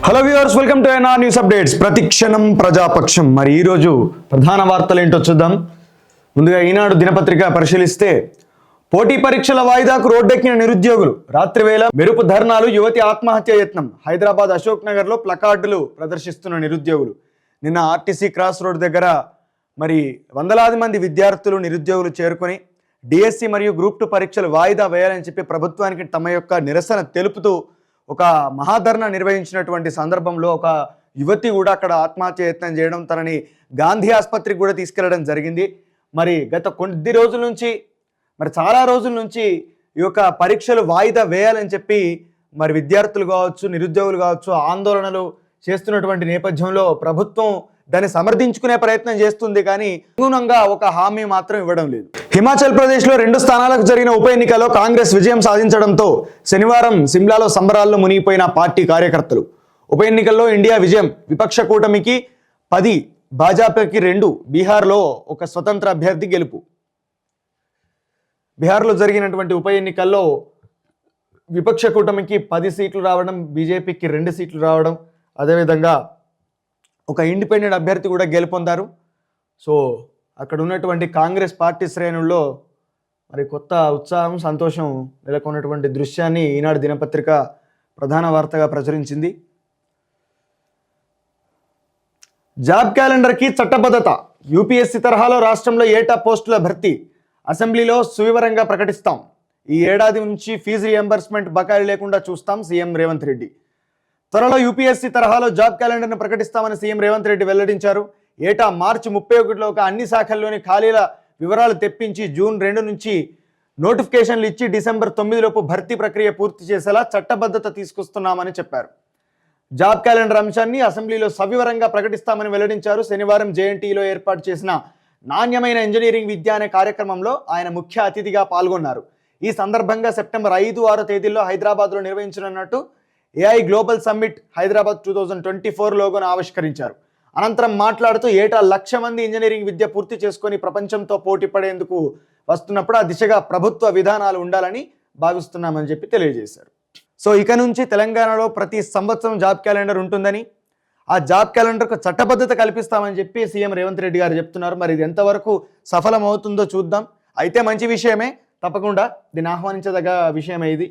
Hello viewers, welcome to NR news updates. ప్రతిక్షణం ప్రజాపక్షం. మరి ఈరోజు ప్రధాన వార్తలు ఏంటో చూద్దాం. ముందుగా ఈనాడు దినపత్రిక పరిశీలిస్తే, పోటీ పరీక్షల వాయిదాకు రోడ్డెక్కిన నిరుద్యోగులు, రాత్రి వేళ మెరుపు ధర్నాలు, యువతి ఆత్మహత్య యత్నం. హైదరాబాద్ అశోక్ నగర్లో ప్లకార్డులు ప్రదర్శిస్తున్న నిరుద్యోగులు. నిన్న ఆర్టీసీ క్రాస్ రోడ్ దగ్గర మరి వందలాది మంది విద్యార్థులు, నిరుద్యోగులు చేరుకొని డిఎస్సి మరియు గ్రూప్ 2 పరీక్షలు వాయిదా వేయాలని చెప్పి ప్రభుత్వానికి తమ యొక్క నిరసన తెలుపుతూ ఒక మహాధర్నా నిర్వహించినటువంటి సందర్భంలో ఒక యువతి కూడా అక్కడ ఆత్మహత్య యత్నం చేయడం, తనని గాంధీ ఆసుపత్రికి కూడా తీసుకెళ్లడం జరిగింది. మరి గత కొద్ది రోజుల నుంచి, చాలా రోజుల నుంచి ఈ యొక్క పరీక్షలు వాయిదా వేయాలని చెప్పి మరి విద్యార్థులు కావచ్చు, నిరుద్యోగులు కావచ్చు ఆందోళనలు చేస్తున్నటువంటి నేపథ్యంలో ప్రభుత్వం దాన్ని సమర్థించుకునే ప్రయత్నం చేస్తుంది, కానీ అనుగుణంగా ఒక హామీ మాత్రం ఇవ్వడం లేదు. హిమాచల్ ప్రదేశ్లో 2 స్థానాలకు జరిగిన ఉప ఎన్నికల్లో కాంగ్రెస్ విజయం సాధించడంతో శనివారం సిమ్లాలో సంబరాల్లో మునిగిపోయిన పార్టీ కార్యకర్తలు. ఉప ఎన్నికల్లో ఇండియా విజయం, విపక్ష కూటమికి 10, భాజపాకి 2, బీహార్లో ఒక స్వతంత్ర అభ్యర్థి గెలుపు. బీహార్లో జరిగినటువంటి ఉప ఎన్నికల్లో విపక్ష కూటమికి 10 సీట్లు రావడం, బీజేపీకి 2 సీట్లు రావడం, అదేవిధంగా ఒక ఇండిపెండెంట్ అభ్యర్థి కూడా గెలుపొందారు. సో అక్కడ ఉన్నటువంటి కాంగ్రెస్ పార్టీ శ్రేణుల్లో మరి కొత్త ఉత్సాహం, సంతోషం నెలకొన్నటువంటి దృశ్యాన్ని ఈనాడు దినపత్రిక ప్రధాన వార్తగా ప్రచురించింది. జాబ్ క్యాలెండర్కి చట్టబద్ధత, యూపీఎస్సీ తరహాలో రాష్ట్రంలో ఏటా పోస్టుల భర్తీ, అసెంబ్లీలో సువివరంగా ప్రకటిస్తాం. ఈ ఏడాది నుంచి ఫీజు రియంబర్స్మెంట్ బకాయిలు లేకుండా చూస్తాం సీఎం రేవంత్ రెడ్డి. త్వరలో యూపీఎస్సీ తరహాలో జాబ్ క్యాలెండర్ను ప్రకటిస్తామని సీఎం రేవంత్ రెడ్డి వెల్లడించారు. ఏటా మార్చి 31లోగా అన్ని శాఖల్లోని ఖాళీల వివరాలు తెప్పించి జూన్ 2 నుంచి నోటిఫికేషన్లు ఇచ్చి డిసెంబర్ 9లోపు భర్తీ ప్రక్రియ పూర్తి చేసేలా చట్టబద్ధత తీసుకొస్తున్నామని చెప్పారు. జాబ్ క్యాలెండర్ అంశాన్ని అసెంబ్లీలో సవివరంగా ప్రకటిస్తామని వెల్లడించారు. శనివారం జేఎన్టీలో ఏర్పాటు చేసిన నాణ్యమైన ఇంజనీరింగ్ విద్య అనే కార్యక్రమంలో ఆయన ముఖ్య అతిథిగా పాల్గొన్నారు. ఈ సందర్భంగా సెప్టెంబర్ 5, 6 తేదీల్లో హైదరాబాద్లో నిర్వహించనున్నట్టు ఏఐ గ్లోబల్ సమ్మిట్ హైదరాబాద్ 2024 లోగోను ఆవిష్కరించారు. అనంతరం మాట్లాడుతూ, ఏటా 1,00,000 మంది ఇంజనీరింగ్ విద్య పూర్తి చేసుకొని ప్రపంచంతో పోటీ పడేందుకు వస్తున్నప్పుడు ఆ దిశగా ప్రభుత్వ విధానాలు ఉండాలని భావిస్తున్నామని చెప్పి తెలియజేశారు. సో ఇక నుంచి తెలంగాణలో ప్రతి సంవత్సరం జాబ్ క్యాలెండర్ ఉంటుందని, ఆ జాబ్ క్యాలెండర్కు చట్టబద్ధత కల్పిస్తామని చెప్పి సీఎం రేవంత్ రెడ్డి గారు చెప్తున్నారు. మరి ఇది ఎంతవరకు సఫలం అవుతుందో చూద్దాం. అయితే మంచి విషయమే, తప్పకుండా దీన్ని ఆహ్వానించదగ్గ విషయమే ఇది.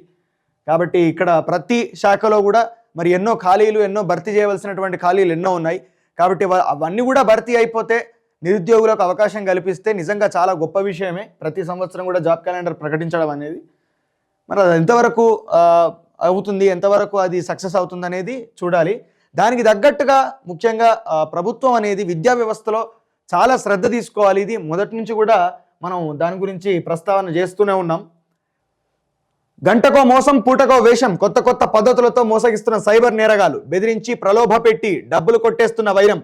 కాబట్టి ఇక్కడ ప్రతి శాఖలో కూడా మరి ఎన్నో ఖాళీలు, ఎన్నో భర్తీ చేయవలసినటువంటి ఖాళీలు ఎన్నో ఉన్నాయి. కాబట్టి అవన్నీ కూడా భర్తీ అయిపోతే నిరుద్యోగులకు అవకాశం కల్పిస్తే నిజంగా చాలా గొప్ప విషయమే. ప్రతి సంవత్సరం కూడా జాబ్ క్యాలెండర్ ప్రకటించడం అనేది మరి అది ఎంతవరకు అవుతుంది, ఎంతవరకు అది సక్సెస్ అవుతుంది అనేది చూడాలి. దానికి తగ్గట్టుగా ముఖ్యంగా ప్రభుత్వం అనేది విద్యా వ్యవస్థలో చాలా శ్రద్ధ తీసుకోవాలి. ఇది మొదటి నుంచి కూడా మనం దాని గురించి ప్రస్తావన చేస్తూనే ఉన్నాం. గంటకో మోసం, పూటకో వేషం, కొత్త కొత్త పద్ధతులతో మోసగిస్తున్న సైబర్ నేరగాలు, బెదిరించి ప్రలోభ పెట్టి డబ్బులు కొట్టేస్తున్న వైరం,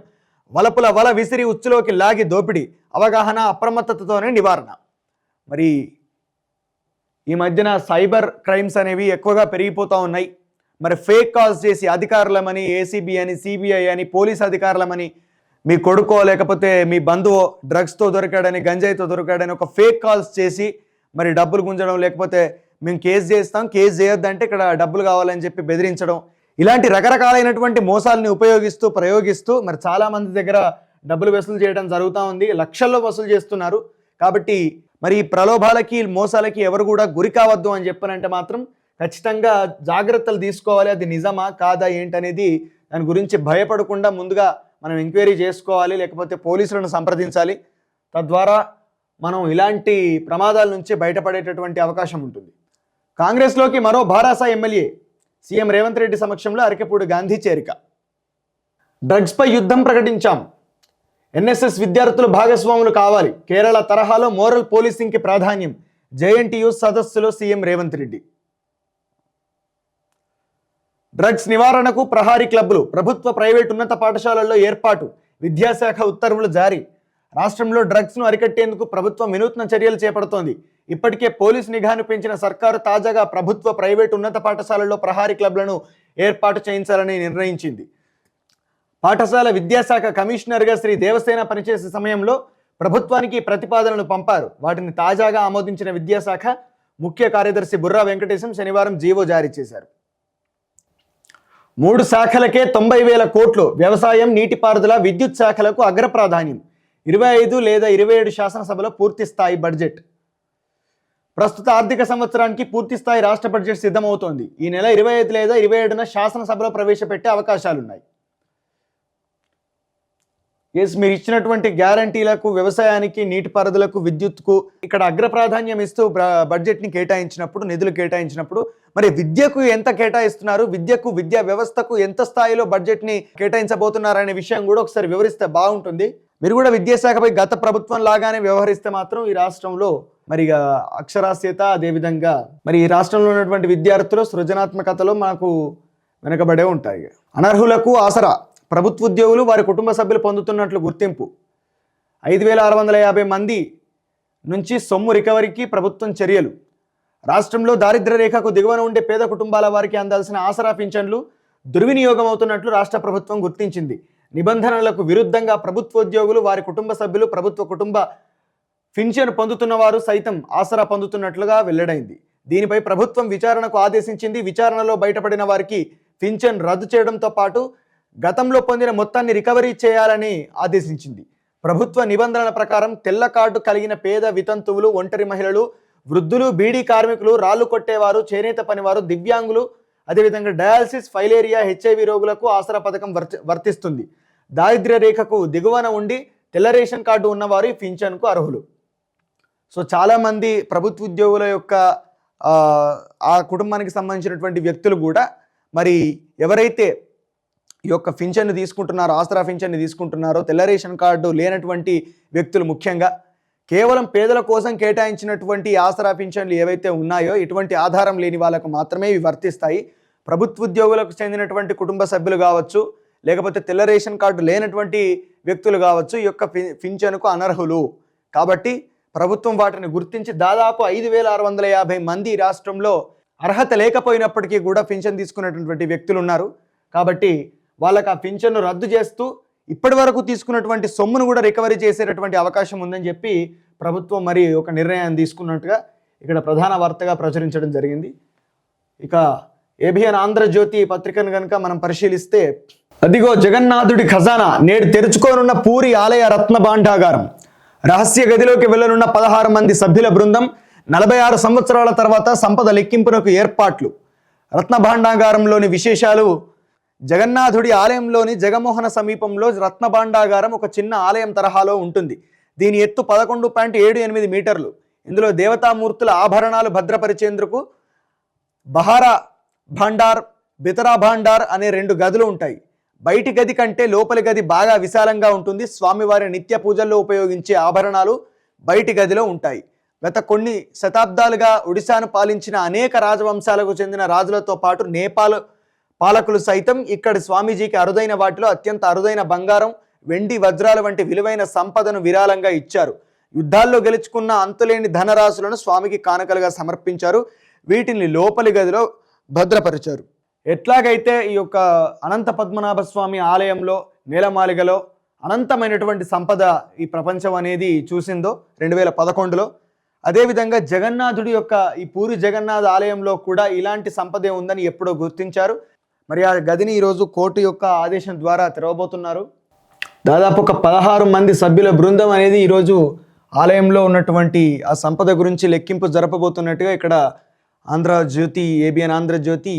వలపుల వల విసిరి ఉచ్చులోకి లాగి దోపిడీ, అవగాహన అప్రమత్తతతోనే నివారణ. మరి ఈ మధ్యన సైబర్ క్రైమ్స్ అనేవి ఎక్కువగా పెరిగిపోతూ ఉన్నాయి. మరి ఫేక్ కాల్స్ చేసి అధికారులమని, ఏసీబీ అని, సిబిఐ అని, పోలీస్ అధికారులమని, మీ కొడుకో లేకపోతే మీ బంధువో డ్రగ్స్తో దొరికాడని, గంజాయితో దొరికాడని ఒక ఫేక్ కాల్స్ చేసి మరి డబ్బులు గుంజడం, లేకపోతే మేము కేసు చేస్తాం, కేసు చేయొద్దంటే ఇక్కడ డబ్బులు కావాలని చెప్పి బెదిరించడం, ఇలాంటి రకరకాలైనటువంటి మోసాలని ప్రయోగిస్తూ మరి చాలామంది దగ్గర డబ్బులు వసూలు చేయడం జరుగుతూ ఉంది. లక్షల్లో వసూలు చేస్తున్నారు. కాబట్టి మరి ఈ ప్రలోభాలకి, మోసాలకి ఎవరు కూడా గురి కావద్దు అని చెప్పనంటే మాత్రం ఖచ్చితంగా జాగ్రత్తలు తీసుకోవాలి. అది నిజమా కాదా ఏంటనేది దాని గురించి భయపడకుండా ముందుగా మనం ఎంక్వైరీ చేసుకోవాలి, లేకపోతే పోలీసులను సంప్రదించాలి. తద్వారా మనం ఇలాంటి ప్రమాదాల నుంచి బయటపడేటటువంటి అవకాశం ఉంటుంది. కాంగ్రెస్లోకి మరో భారాస ఎమ్మెల్యే, సీఎం రేవంత్ రెడ్డి సమక్షంలో అరకెపూడి గాంధీ చేరిక. డ్రగ్స్పై యుద్ధం ప్రకటించాం, ఎన్ఎస్ఎస్ విద్యార్థులు భాగస్వాములు కావాలి, కేరళ తరహాలో మోరల్ పోలీసింగ్కి ప్రాధాన్యం, జేఎన్టీయూ సదస్సులో సీఎం రేవంత్ రెడ్డి. డ్రగ్స్ నివారణకు ప్రహారీ క్లబ్లు, ప్రభుత్వ ప్రైవేట్ ఉన్నత పాఠశాలల్లో ఏర్పాటు, విద్యాశాఖ ఉత్తర్వులు జారీ. రాష్ట్రంలో డ్రగ్స్ను అరికట్టేందుకు ప్రభుత్వం వినూత్న చర్యలు చేపడుతోంది. ఇప్పటికే పోలీసు నిఘాను పెంచిన సర్కారు తాజాగా ప్రభుత్వ ప్రైవేటు ఉన్నత పాఠశాలల్లో ప్రహారీ క్లబ్లను ఏర్పాటు చేయించాలని నిర్ణయించింది. పాఠశాల విద్యాశాఖ కమిషనర్గా శ్రీ దేవసేన పనిచేసే సమయంలో ప్రభుత్వానికి ప్రతిపాదనలు పంపారు. వాటిని తాజాగా ఆమోదించిన విద్యాశాఖ ముఖ్య కార్యదర్శి బుర్రా వెంకటేశం శనివారం జీవో జారీ చేశారు. 3 శాఖలకే 90,000 కోట్లు. వ్యవసాయం, నీటిపారుదల, విద్యుత్ శాఖలకు అగ్ర ప్రాధాన్యం. 25 లేదా 27 శాసనసభలో పూర్తి స్థాయి బడ్జెట్. ప్రస్తుత ఆర్థిక సంవత్సరానికి పూర్తి స్థాయి రాష్ట్ర బడ్జెట్ సిద్ధమవుతోంది. ఈ నెల 25 లేదా 27న శాసనసభలో ప్రవేశపెట్టే అవకాశాలున్నాయి. మీరు ఇచ్చినటువంటి గ్యారంటీలకు, వ్యవసాయానికి, నీటిపారుదలకు, విద్యుత్కు ఇక్కడ అగ్ర ప్రాధాన్యం ఇస్తూ బడ్జెట్ని కేటాయించినప్పుడు, నిధులు కేటాయించినప్పుడు మరి విద్యకు ఎంత కేటాయిస్తున్నారు, విద్యకు, విద్యా వ్యవస్థకు ఎంత స్థాయిలో బడ్జెట్ని కేటాయించబోతున్నారనే విషయం కూడా ఒకసారి వివరిస్తే బాగుంటుంది. మీరు కూడా విద్యాశాఖపై గత ప్రభుత్వం లాగానే వ్యవహరిస్తే మాత్రం ఈ రాష్ట్రంలో మరి అక్షరాస్యత, అదేవిధంగా మరి ఈ రాష్ట్రంలో ఉన్నటువంటి విద్యార్థులు సృజనాత్మకతలో మనకు వెనకబడే ఉంటాయి. అనర్హులకు ఆసరా. ప్రభుత్వ ఉద్యోగులు, వారి కుటుంబ సభ్యులు పొందుతున్నట్లు గుర్తింపు. 5,650 మంది నుంచి సొమ్ము రికవరీకి ప్రభుత్వం చర్యలు. రాష్ట్రంలో దారిద్ర్య రేఖకు దిగువన ఉండే పేద కుటుంబాల వారికి అందాల్సిన ఆసరా పింఛన్లు దుర్వినియోగం అవుతున్నట్లు రాష్ట్ర ప్రభుత్వం గుర్తించింది. నిబంధనలకు విరుద్ధంగా ప్రభుత్వ ఉద్యోగులు, వారి కుటుంబ సభ్యులు, ప్రభుత్వ కుటుంబ పింఛన్ పొందుతున్న వారు సైతం ఆసరా పొందుతున్నట్లుగా వెల్లడైంది. దీనిపై ప్రభుత్వం విచారణకు ఆదేశించింది. విచారణలో బయటపడిన వారికి పింఛన్ రద్దు చేయడంతో పాటు గతంలో పొందిన మొత్తాన్ని రికవరీ చేయాలని ఆదేశించింది. ప్రభుత్వ నిబంధనల ప్రకారం తెల్ల కార్డు కలిగిన పేద వితంతువులు, ఒంటరి మహిళలు, వృద్ధులు, బీడీ కార్మికులు, రాళ్లు కొట్టేవారు, చేనేత పనివారు, దివ్యాంగులు, అదేవిధంగా డయాలసిస్, ఫైలేరియా, హెచ్ఐవి రోగులకు ఆసరా పథకం వర్తిస్తుంది. దారిద్ర్య రేఖకు దిగువన ఉండి తెల్ల రేషన్ కార్డు ఉన్నవారు ఈ పింఛన్కు అర్హులు. సో చాలామంది ప్రభుత్వ ఉద్యోగుల యొక్క ఆ కుటుంబానికి సంబంధించినటువంటి వ్యక్తులు కూడా మరి ఎవరైతే ఈ యొక్క పింఛన్ను తీసుకుంటున్నారో, ఆసరా పింఛన్ని తీసుకుంటున్నారో, తెల్ల రేషన్ కార్డు లేనటువంటి వ్యక్తులు ముఖ్యంగా కేవలం పేదల కోసం కేటాయించినటువంటి ఆసరా పింఛన్లు ఏవైతే ఉన్నాయో ఇటువంటి ఆధారం లేని వాళ్ళకు మాత్రమే ఇవి వర్తిస్తాయి. ప్రభుత్వ ఉద్యోగులకు చెందినటువంటి కుటుంబ సభ్యులు కావచ్చు, లేకపోతే తెల్ల రేషన్ కార్డు లేనటువంటి వ్యక్తులు కావచ్చు ఈ యొక్క పింఛన్కు అనర్హులు. కాబట్టి ప్రభుత్వం వాటిని గుర్తించి దాదాపు 5,650 మంది రాష్ట్రంలో అర్హత లేకపోయినప్పటికీ కూడా పింఛన్ తీసుకున్నటువంటి వ్యక్తులు ఉన్నారు. కాబట్టి వాళ్ళకి ఆ పింఛన్ను రద్దు చేస్తూ ఇప్పటి వరకు తీసుకున్నటువంటి సొమ్మును కూడా రికవరీ చేసేటటువంటి అవకాశం ఉందని చెప్పి ప్రభుత్వం మరి ఒక నిర్ణయం తీసుకున్నట్టుగా ఇక్కడ ప్రధాన వార్తగా ప్రచురించడం జరిగింది. ఇక ఏబిఎన్ ఆంధ్రజ్యోతి పత్రికను కనుక మనం పరిశీలిస్తే, అదిగో జగన్నాథుడి ఖజానా, నేడు తెరుచుకోనున్న పూరి ఆలయ రత్న భాండాగారం. రహస్య గదిలోకి వెళ్లనున్న 16 మంది సభ్యుల బృందం. 46 సంవత్సరాల తర్వాత సంపద లెక్కింపునకు ఏర్పాట్లు. రత్న భాండాగారంలోని విశేషాలు. జగన్నాథుడి ఆలయంలోని జగమోహన సమీపంలో రత్న భాండాగారం ఒక చిన్న ఆలయం తరహాలో ఉంటుంది. దీని ఎత్తు 11.78 మీటర్లు. ఇందులో దేవతామూర్తుల ఆభరణాలు భద్రపరిచేందుకు బహారా భాండార్, బితరా భాండార్ అనే 2 గదులు ఉంటాయి. బయటి గది కంటే లోపలి గది బాగా విశాలంగా ఉంటుంది. స్వామివారి నిత్య పూజల్లో ఉపయోగించే ఆభరణాలు బయటి గదిలో ఉంటాయి. గత కొన్ని శతాబ్దాలుగా ఒడిశాను పాలించిన అనేక రాజవంశాలకు చెందిన రాజులతో పాటు నేపాల్ పాలకులు సైతం ఇక్కడి స్వామీజీకి అరుదైన వాటిలో అత్యంత అరుదైన బంగారం, వెండి, వజ్రాల వంటి విలువైన సంపదను విరాళంగా ఇచ్చారు. యుద్ధాల్లో గెలుచుకున్న అంతులేని ధనరాశులను స్వామికి కానుకలుగా సమర్పించారు. వీటిని లోపలి గదిలో భద్రపరిచారు. ఎట్లాగైతే ఈ యొక్క అనంత పద్మనాభ స్వామి ఆలయంలో నేలమాలిగలో అనంతమైనటువంటి సంపద ఈ ప్రపంచం అనేది చూసిందో 2011లో, అదేవిధంగా జగన్నాథుడి యొక్క ఈ పూరి జగన్నాథ్ ఆలయంలో కూడా ఇలాంటి సంపదే ఉందని ఎప్పుడో గుర్తించారు. మరి ఆ గదిని ఈరోజు కోర్టు యొక్క ఆదేశం ద్వారా తెరవబోతున్నారు. దాదాపు ఒక 16 మంది సభ్యుల బృందం అనేది ఈరోజు ఆలయంలో ఉన్నటువంటి ఆ సంపద గురించి లెక్కింపు జరపబోతున్నట్టుగా ఇక్కడ ఆంధ్రజ్యోతి, ఏబిఎన్ ఆంధ్రజ్యోతి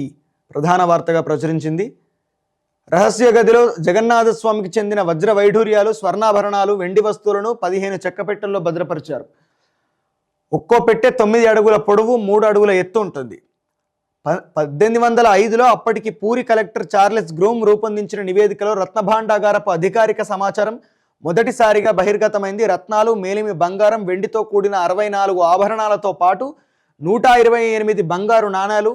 ప్రధాన వార్తగా ప్రచురించింది. రహస్య గదిలో జగన్నాథ స్వామికి చెందిన వజ్ర వైఢూర్యాలు, స్వర్ణాభరణాలు, వెండి వస్తువులను 15 చెక్క పెట్టెల్లో భద్రపరిచారు. ఒక్కో పెట్టె 9 అడుగుల పొడవు, 3 అడుగుల ఎత్తు ఉంటుంది. 1805లో అప్పటికి పూరి కలెక్టర్ చార్లెస్ గ్రూమ్ రూపొందించిన నివేదికలో రత్నభాండాగారపు అధికారిక సమాచారం మొదటిసారిగా బహిర్గతమైంది. రత్నాలు, మేలిమి బంగారం, వెండితో కూడిన 64 ఆభరణాలతో పాటు 128 బంగారు నాణాలు,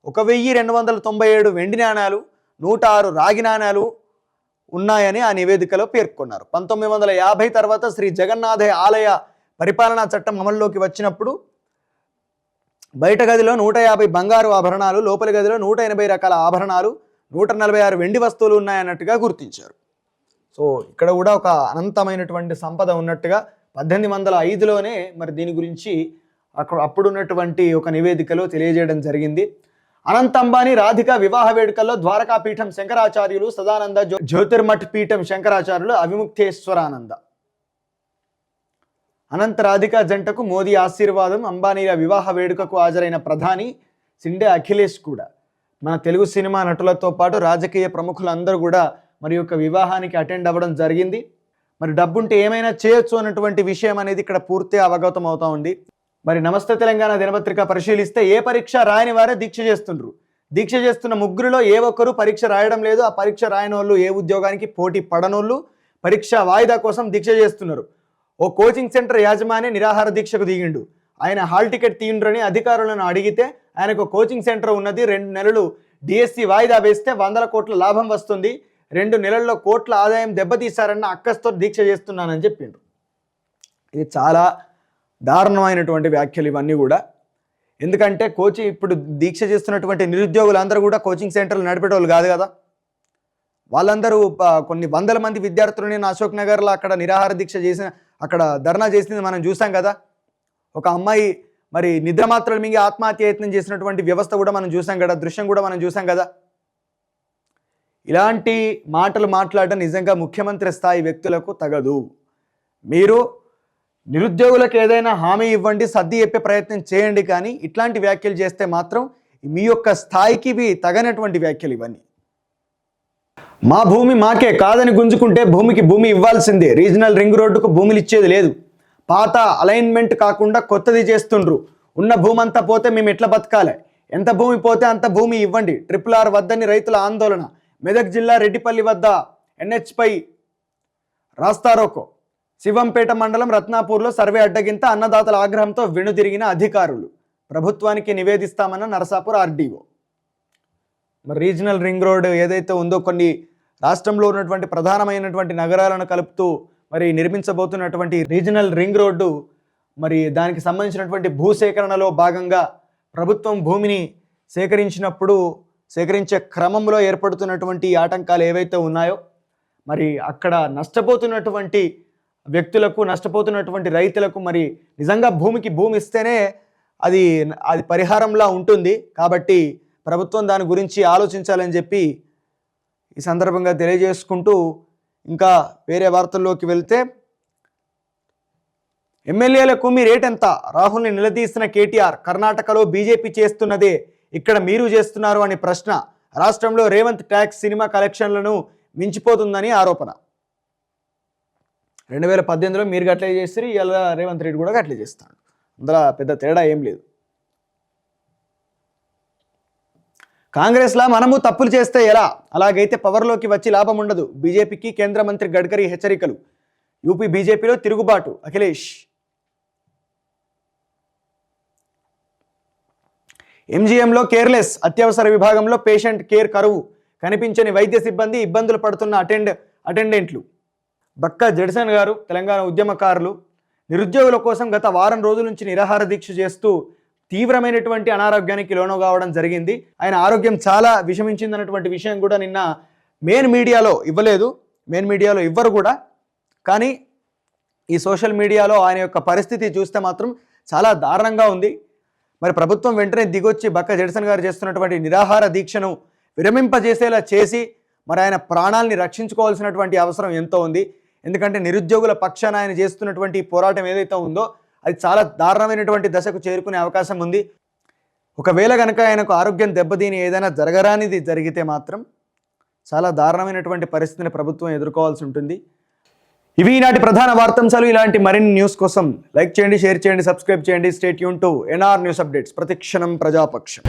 1297 వెండి నాణాలు, 106 రాగి నాణాలు ఉన్నాయని ఆ నివేదికలో పేర్కొన్నారు. 1950 తర్వాత శ్రీ జగన్నాథ ఆలయ పరిపాలనా చట్టం అమల్లోకి వచ్చినప్పుడు బయట గదిలో 150 బంగారు ఆభరణాలు, లోపలి గదిలో 180 రకాల ఆభరణాలు, 146 వెండి వస్తువులు ఉన్నాయన్నట్టుగా గుర్తించారు. సో ఇక్కడ కూడా ఒక అనంతమైనటువంటి సంపద ఉన్నట్టుగా 1805లోనే మరి దీని గురించి అప్పుడున్నటువంటి ఒక నివేదికలో తెలియజేయడం జరిగింది. అనంత్ అంబానీ రాధిక వివాహ వేడుకల్లో ద్వారకా పీఠం శంకరాచార్యులు, సదానంద జ్యోతిర్మఠ్ పీఠం శంకరాచార్యులు, అవిముక్తేశ్వరానంద. అనంత్ రాధిక జంటకు మోదీ ఆశీర్వాదం. అంబానీల వివాహ వేడుకకు హాజరైన ప్రధాని సిండే అఖిలేష్ కూడా. మన తెలుగు సినిమా నటులతో పాటు రాజకీయ ప్రముఖులందరూ కూడా మరి యొక్క వివాహానికి అటెండ్ అవ్వడం జరిగింది. మరి డబ్బుంటే ఏమైనా చేయొచ్చు అన్నటువంటి విషయం అనేది ఇక్కడ పూర్తిగా అవగతం అవుతా ఉంది. మరి నమస్తే తెలంగాణ దినపత్రిక పరిశీలిస్తే ఏ పరీక్ష రాయని వారే దీక్ష చేస్తుండ్రు. దీక్ష చేస్తున్న ముగ్గురులో ఏ ఒక్కరు పరీక్ష రాయడం లేదు. ఆ పరీక్ష రాయని వాళ్ళు, ఏ ఉద్యోగానికి పోటీ పడనోళ్ళు పరీక్ష వాయిదా కోసం దీక్ష చేస్తున్నారు. ఓ కోచింగ్ సెంటర్ యాజమాని నిరాహార దీక్షకు దిగిండు. ఆయన హాల్ టికెట్ తీయండ్రని అధికారులను అడిగితే ఆయనకు కోచింగ్ సెంటర్ ఉన్నది, 2 నెలలు డిఎస్సి వాయిదా వేస్తే 100 కోట్ల లాభం వస్తుంది, 2 నెలల్లో కోట్ల ఆదాయం దెబ్బతీశారన్న అక్కస్తో దీక్ష చేస్తున్నానని చెప్పిండ్రు. ఇది చాలా దారుణమైనటువంటి వ్యాఖ్యలు ఇవన్నీ కూడా. ఎందుకంటే ఇప్పుడు దీక్ష చేస్తున్నటువంటి నిరుద్యోగులందరూ కూడా కోచింగ్ సెంటర్లు నడిపేటోళ్ళు కాదు కదా. వాళ్ళందరూ కొన్ని వందల మంది విద్యార్థులని అశోక్ నగర్లో అక్కడ నిరాహార దీక్ష చేసిన, అక్కడ ధర్నా చేసింది మనం చూసాం కదా. ఒక అమ్మాయి మరి నిద్రమాత్రలు మింగి ఆత్మహత్య యత్నం చేసినటువంటి వ్యవస్థ కూడా మనం చూసాం కదా, దృశ్యం కూడా మనం చూసాం కదా. ఇలాంటి మాటలు మాట్లాడడం నిజంగా ముఖ్యమంత్రి స్థాయి వ్యక్తులకు తగదు. మీరు నిరుద్యోగులకు ఏదైనా హామీ ఇవ్వండి, సర్ది చెప్పే ప్రయత్నం చేయండి, కానీ ఇట్లాంటి వ్యాఖ్యలు చేస్తే మాత్రం మీ యొక్క స్థాయికి ఇవి తగనటువంటి వ్యాఖ్యలు ఇవన్నీ. మా భూమి మాకే కాదని గుంజుకుంటే భూమికి భూమి ఇవ్వాల్సిందే. రీజనల్ రింగ్ రోడ్డుకు భూములు ఇచ్చేది లేదు. పాత అలైన్మెంట్ కాకుండా కొత్తది చేస్తుండ్రు. ఉన్న భూమి అంతా పోతే మేము ఎట్లా బతకాలి? ఎంత భూమి పోతే అంత భూమి ఇవ్వండి. RRR వద్దని రైతుల ఆందోళన. మెదక్ జిల్లా రెడ్డిపల్లి వద్ద NH పై రాస్తారోకో. శివంపేట మండలం రత్నాపూర్లో సర్వే అడ్డగింత. అన్నదాతల ఆగ్రహంతో వెనుదిరిగిన అధికారులు. ప్రభుత్వానికి నివేదిస్తామన్న నరసాపూర్ RDO. మరి రీజనల్ రింగ్ రోడ్ ఏదైతే ఉందో కొన్ని రాష్ట్రంలో ఉన్నటువంటి ప్రధానమైనటువంటి నగరాలను కలుపుతూ మరి నిర్మించబోతున్నటువంటి రీజనల్ రింగ్ రోడ్డు, మరి దానికి సంబంధించినటువంటి భూసేకరణలో భాగంగా ప్రభుత్వం భూమిని సేకరించే క్రమంలో ఏర్పడుతున్నటువంటి ఆటంకాలు ఏవైతే ఉన్నాయో, మరి అక్కడ నష్టపోతున్నటువంటి వ్యక్తులకు, నష్టపోతున్నటువంటి రైతులకు మరి నిజంగా భూమికి భూమి ఇస్తేనే అది పరిహారంలా ఉంటుంది. కాబట్టి ప్రభుత్వం దాని గురించి ఆలోచించాలని చెప్పి ఈ సందర్భంగా తెలియజేసుకుంటూ, ఇంకా వేరే వార్తల్లోకి వెళ్తే, ఎమ్మెల్యేలకు మీ రేట్ ఎంత? రాహుల్ని నిలదీసిన కేటీఆర్. కర్ణాటకలో బీజేపీ చేస్తున్నదే ఇక్కడ మీరు చేస్తున్నారు అని ప్రశ్న. రాష్ట్రంలో రేవంత్ ట్యాక్స్ సినిమా కలెక్షన్లను మించిపోతుందని ఆరోపణ. 2018లో మీరు గట్లే చేస్తారు, ఇలా రేవంత్ రెడ్డి కూడా గట్లే చేస్తాడు. అందులో పెద్ద తేడా ఏం లేదు. కాంగ్రెస్లా మనము తప్పులు చేస్తే ఎలా? అలాగైతే పవర్లోకి వచ్చి లాభం ఉండదు. బీజేపీకి కేంద్ర మంత్రి గడ్కరీ హెచ్చరికలు. యూపీ బీజేపీలో తిరుగుబాటు. అఖిలేష్. ఎంజీఎంలో కేర్లెస్. అత్యవసర విభాగంలో పేషెంట్ కేర్ కరువు. కనిపించని వైద్య సిబ్బంది, ఇబ్బందులు పడుతున్న అటెండెంట్లు. బక్కా జడ్సన్ గారు, తెలంగాణ ఉద్యమకారులు, నిరుద్యోగుల కోసం గత వారం రోజుల నుంచి నిరాహార దీక్ష చేస్తూ తీవ్రమైనటువంటి అనారోగ్యానికి లోను కావడం జరిగింది. ఆయన ఆరోగ్యం చాలా విషమించిందన్నటువంటి విషయం కూడా నిన్న మెయిన్ మీడియాలో ఇవ్వరు కూడా. కానీ ఈ సోషల్ మీడియాలో ఆయన యొక్క పరిస్థితి చూస్తే మాత్రం చాలా దారుణంగా ఉంది. మరి ప్రభుత్వం వెంటనే దిగొచ్చి బక్క జడ్సన్ గారు చేస్తున్నటువంటి నిరాహార దీక్షను విరమింపజేసేలా చేసి మరి ఆయన ప్రాణాలని రక్షించుకోవాల్సినటువంటి అవసరం ఎంతో ఉంది. ఎందుకంటే నిరుద్యోగుల పక్షాన ఆయన చేస్తున్నటువంటి పోరాటం ఏదైతే ఉందో అది చాలా దారుణమైనటువంటి దశకు చేరుకునే అవకాశం ఉంది. ఒకవేళ కనుక ఆయనకు ఆరోగ్యం దెబ్బతిని ఏదైనా జరగరానిది జరిగితే మాత్రం చాలా దారుణమైనటువంటి పరిస్థితిని ప్రభుత్వం ఎదుర్కోవాల్సి ఉంటుంది. ఇవి ఈనాటి ప్రధాన వార్తాంశాలు. ఇలాంటి మరిన్ని న్యూస్ కోసం లైక్ చేయండి, షేర్ చేయండి, సబ్స్క్రైబ్ చేయండి. Stay tune to NR news updates. ప్రతిక్షణం ప్రజాపక్షం.